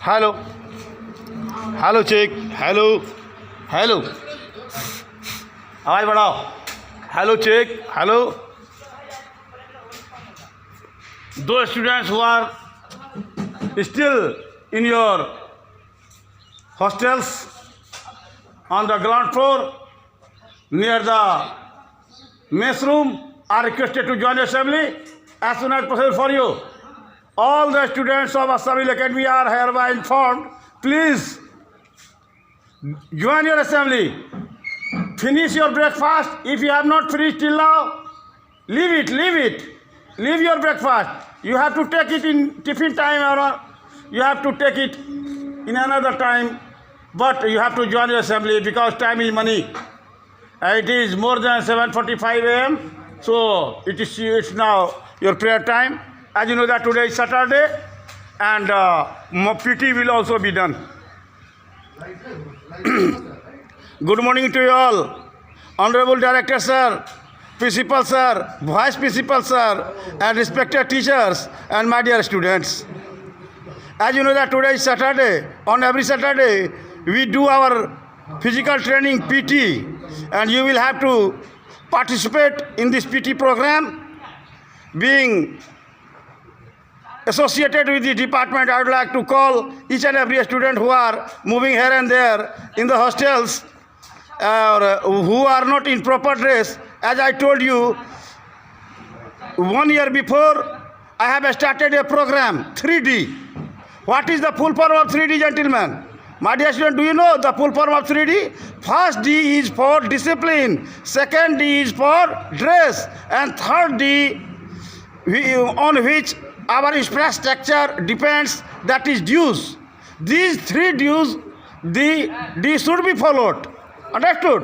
Hello hello check hello hello आवाज़ बढ़ाओ hello check hello दो students who are still in your hostels on the ground floor near the mess room are requested to join the assembly as soon as possible for you. All the students of Assembly Academy are hereby informed. Please join your assembly. Finish your breakfast. If you have not finished till now, leave it. Leave your breakfast. You have to take it in tiffin time or you have to take it in another time. But you have to join your assembly because time is money. It is more than 7:45 a.m. So it's now your prayer time. As you know that today is Saturday and PT will also be done. Good morning to you all. Honorable Director Sir, Principal Sir, Vice Principal Sir and respected teachers and my dear students. As you know that today is Saturday. On every Saturday we do our physical training PT and you will have to participate in this PT program. Being associated with the department, I would like to call each and every student who are moving here and there in the hostels or who are not in proper dress. As I told you, 1 year before, I have started a program, 3D. What is the full form of 3D, gentlemen? My dear student, do you know the full form of 3D? First D is for discipline, second D is for dress, and third D on which our infrastructure depends, that is dues. These three dues, D should be followed. Understood?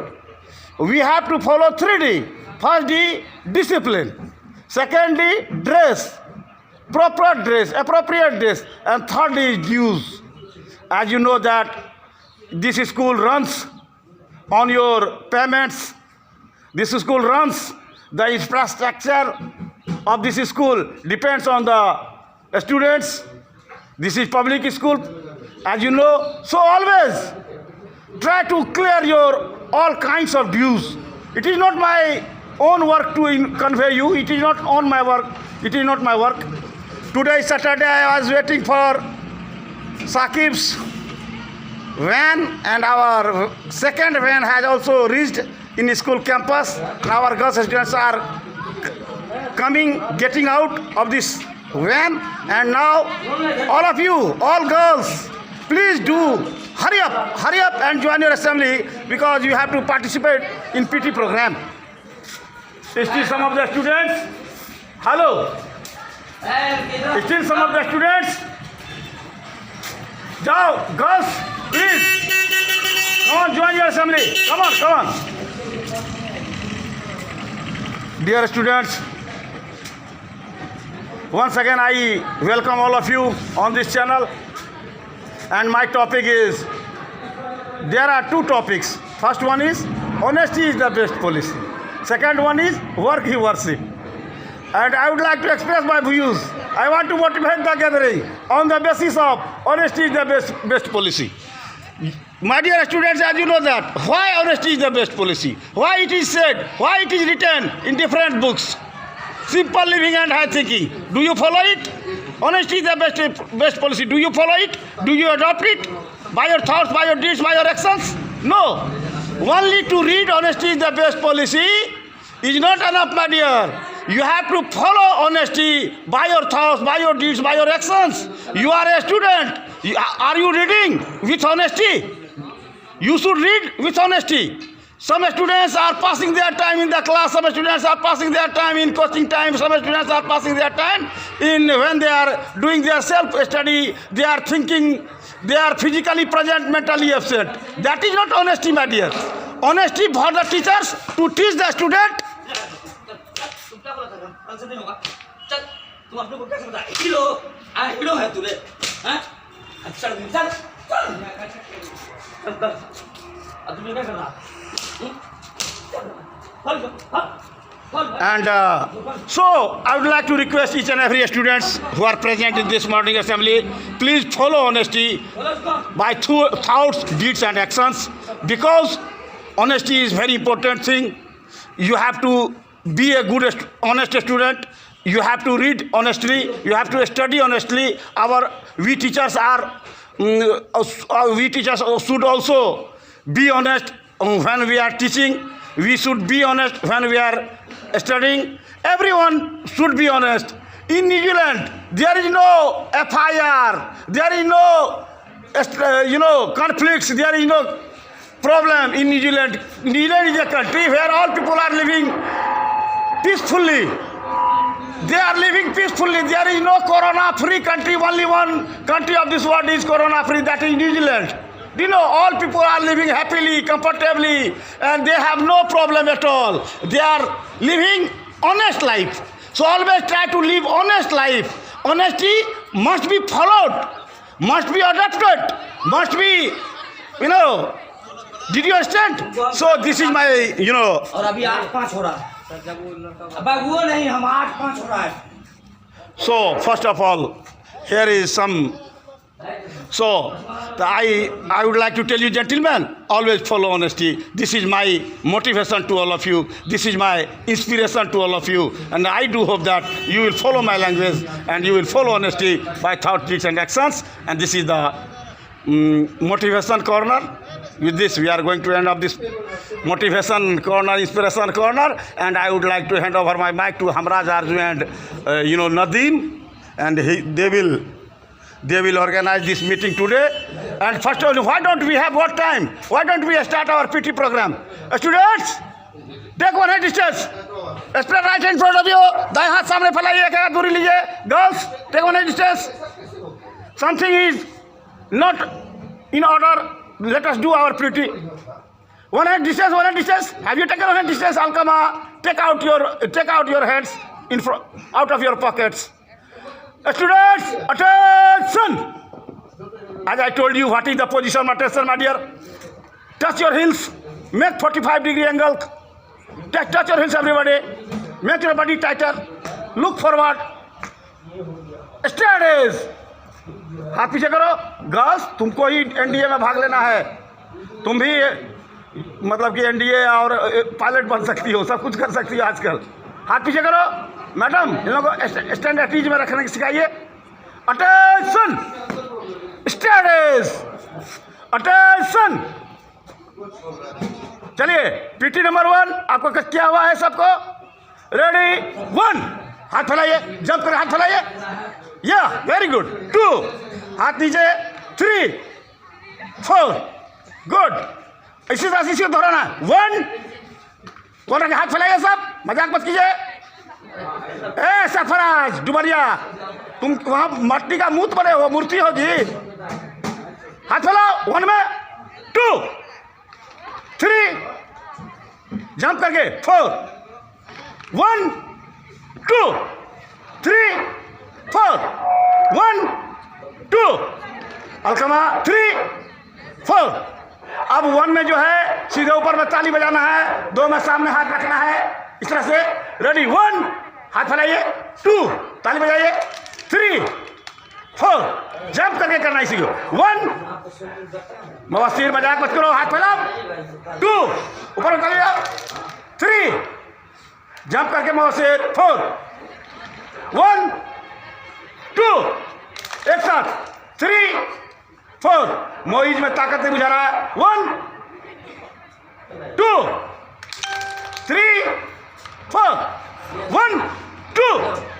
We have to follow 3D. First D, discipline. Second D, dress. Proper dress, appropriate dress. And third D is dues. As you know that this school runs on your payments. This school runs. The infrastructure of this school depends on the students. This is public school, as you know. So always try to clear your all kinds of dues. It is not my own work to convey you. It is not on my work. It is not my work. Today Saturday I was waiting for Saqib's van and our second van has also reached in school campus. Our girls students are getting out of this van, and now all of you, all girls, please do hurry up and join your assembly because you have to participate in PT program. Still some of the students, hello, still some of the students, Jao, girls, please, come on, join your assembly, come on. Dear students, once again I welcome all of you on this channel, and my topic is, there are two topics. First one is, honesty is the best policy. Second one is, work he worship. And I would like to express my views. I want to motivate the gathering on the basis of honesty is the best policy. My dear students, as you know that, why honesty is the best policy? Why it is said, why it is written in different books? Simple living and high thinking. Do you follow it? Honesty is the best policy. Do you follow it? Do you adopt it? By your thoughts, by your deeds, by your actions? No. Only to read honesty is the best policy is not enough, my dear. You have to follow honesty by your thoughts, by your deeds, by your actions. You are a student. Are you reading with honesty? You should read with honesty. Some students are passing their time in the class. Some students are passing their time in coaching time. Some students are passing their time when they are doing their self-study. They are thinking. They are physically present, mentally absent. That is not honesty, my dear. Honesty for the teachers to teach the student. And so I would like to request each and every students who are present in this morning assembly, please follow honesty by thoughts, deeds and actions, because honesty is very important thing. You have to be a good, honest student. You have to read honestly. You have to study honestly. We teachers should also be honest when we are teaching. We should be honest when we are studying. Everyone should be honest. In New Zealand, there is no FIR. There is no, conflicts. There is no problem in New Zealand. New Zealand is a country where all people are living peacefully. They are living peacefully. There is no corona-free country. Only one country of this world is corona-free. That is New Zealand. You know, all people are living happily, comfortably, and they have no problem at all. They are living honest life. So always try to live honest life. Honesty must be followed, must be adopted, must be, did you understand? So this is my, और अभी 8-5 हो रहा है अब वो नहीं हम 8-5 हो रहा है. So first of all, here is some. So I would like to tell you, gentlemen, always follow honesty. This is my motivation to all of you. This is my inspiration to all of you. And I do hope that you will follow my language and you will follow honesty by thought, deeds and actions. And this is the motivation corner. With this, we are going to end up this motivation corner, inspiration corner. And I would like to hand over my mic to Hamraj Arju and, Nadeem. And they will organize this meeting today. And first of all, why don't we have what time? Why don't we start our PT program? Students, take one hand distance. Spread right in front of you. दाएं हाथ सामने फैलाइए, एक हाथ दूरी लीजिए. Girls, take one hand distance. Something is not in order. Let us do our PT. One hand distance, one hand distance. Have you taken one hand distance? Alkama, take out your hands out of your pockets. Students, attention! As I told you, what is the position of attention, my dear? Touch your heels. Make 45-degree angle. Touch your heels, everybody. Make your body tighter. Look forward. Straight is. हाथ पीछे करो. Girls, तुमको ही NDA में भाग लेना है. तुम भी मतलब कि एनडीए और पायलट बन सकती हो, सब कुछ कर सकती हो आजकल. हाथ पीछे करो. मैडम, इन लोगों को स्टैंडर्ड में रखने की सिखाइए. Attention, studies, attention. चलिए, पीटी नंबर 1 आपको क्या हुआ है सबको? रेडी? 1, हाथ फैलाइए, जंप कर हाथ फैलाइए. या वेरी गुड. 2, हाथ नीचे. 3, 4, गुड. इसी तरह से दोहराना. 1, कौन रखे? हाथ फैलाइए सब, मजाक मत कीजिए. ए सरफराज डुमरिया, तुम वहां मट्टी का मूत बने हो, मूर्ति होगी. हाथ फैलाओ. 1 में. 2, 3, जंप करके. 4, 1, 2, 3, 4, 1, 2. अलकमा 3, 4. अब 1 में जो है सीधे ऊपर में ताली बजाना है, 2 में सामने हाथ रखना है. इस तरह से. रेडी? 1, हाथ फैलाइए. 2, ताली बजाइए. 3, 4, जंप करके करना इसी को. 1, मवासीर मजाक मत करो, हाथ फैलाओ. 2, ऊपर उठाइए. 3, जंप करके मवासीर. 4, 1, 2, एक साथ. 3, 4. मोइज में ताकत नहीं बुझा रहा है. 1, 2, 3, 4. 1, 2,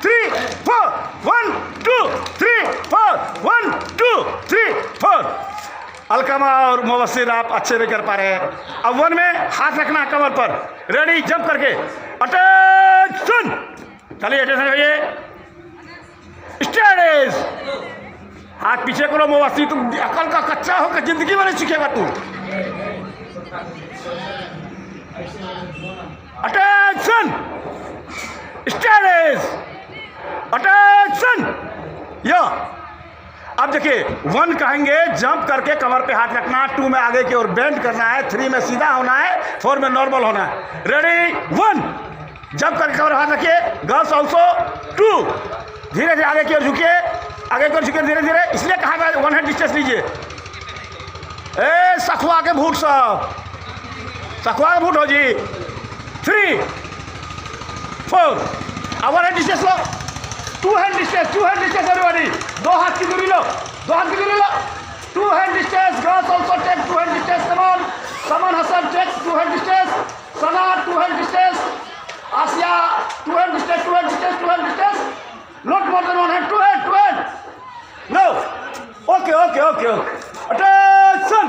3, 4. 1, 2, 3, 4. 1, 2, 3, 4. अलकमा और मुबस्सिर आप अच्छे नहीं कर पा रहे हैं. अब 1 में हाथ रखना कमर पर. रेडी? जंप करके. अटेंशन. चलिए, अटेंशन करिए. स्टडीज. हाथ पीछे करो. मुबस्सिर, तुम अकल का कच्चा होकर जिंदगी में नहीं सीखेगा तू. अटेंशन. स्टडीज. अटेंशन. या अब देखिए, 1 कहेंगे जंप करके कमर पे हाथ रखना. 2 में आगे की ओर बेंड करना है. 3 में सीधा होना है. 4 में नॉर्मल होना है. रेडी? 1, जंप करके कमर हाथ रखिए। गर्ल्स ऑल्सो 2, धीरे धीरे आगे की ओर झुकिए, आगे की ओर झुकिए धीरे धीरे, इसलिए कहा गया 1 हैंड डिस्टेंस लीजिए। ए सखुआ के भूट सब, सखुआ के भूट हो जी। 3 4 अब 1 हैंड डिस्टेंस लो, 2 हैंड डिस्टेंस एवरीबॉडी, 2 हाथ की दूरी लो, 2 हाथ की दूरी लो। 2 hand distance, girls also take 2 hand distance, come on Hasan take 2 hand distance, Sana 2 hand distance, Asiya 2 hand distance, 2 hand distance, 2 hand distance, not more than 1 hand, 2 hand no. Okay okay okay okay, attention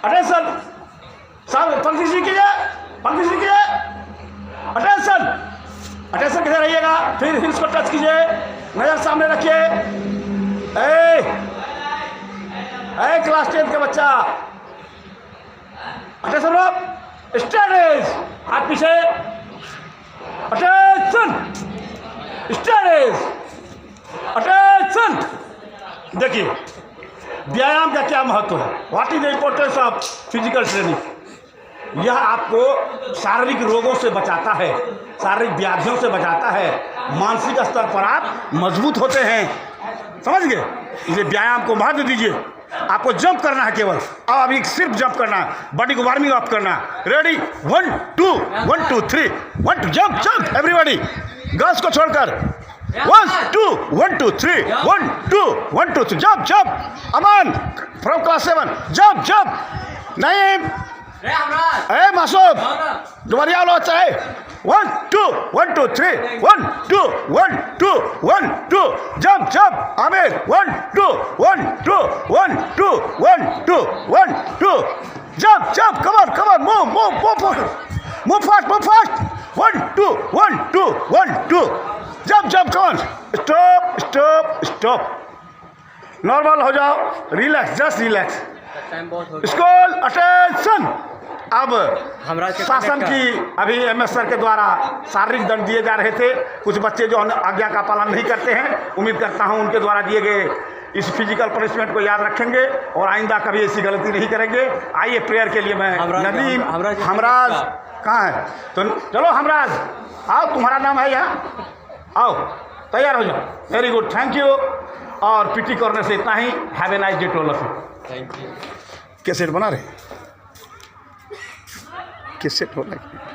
attention, सब पंक्ति शुरू कीजिए, पंक्ति शुरू कीजिए, attention attention किधर रहिएगा। फिर हिल्स को टच कीजिए, नजर सामने रखिए। ए क्लास 10 के बच्चा, अटेंशन लो, स्टडीज, हाथ पीछे, अटेंशन स्टडीज, अटेंशन। देखिए व्यायाम का क्या महत्व है, what is the importance of physical training. यह आपको शारीरिक रोगों से बचाता है, शारीरिक व्याधियों से बचाता है, मानसिक स्तर पर आप मजबूत होते हैं, समझ गए। इसे व्यायाम को महत्व दीजिए। आपको जंप करना है केवल, अब अभी सिर्फ जंप करना है, बॉडी को वार्मिंग अप करना है। Ready 1 2 1 2 3 1 2 jump jump everybody, girls को छोड़कर 1 2 1 2 3 1 2 1 2 3 jump jump. Aman from class 7 jump jump. Naeem, ए मासूम, डुमरिया लो चाहे। 1 2 1 2 3 1 2 1 2 1 2 jump jump. Aamir 1 2 1 2 1 2 1 2 1 2 jump jump. कमर मूव फास्ट 1 2 1 2 1 2 जंप जंप। कमर स्टॉप, नॉर्मल हो जाओ, relax, just relax. School attention. अब शासन की अभी MS सर के द्वारा शारीरिक दंड दिए जा रहे थे। कुछ बच्चे जो आज्ञा का पालन नहीं करते हैं, उम्मीद करता हूं उनके द्वारा दिए गए इस फिजिकल पनिशमेंट को याद रखेंगे और आइंदा कभी ऐसी गलती नहीं करेंगे। आइए प्रेयर के लिए मैं नदीम, हमराज कहाँ है, तो चलो हमराज आओ, तुम्हारा नाम है यहाँ, आओ तैयार हो जाओ। Very good, thank you. और PT कॉर्नर से इतना ही। Have a nice day to all of you. Thank you. Cassette बना रहे, कैसेट हो रहा है।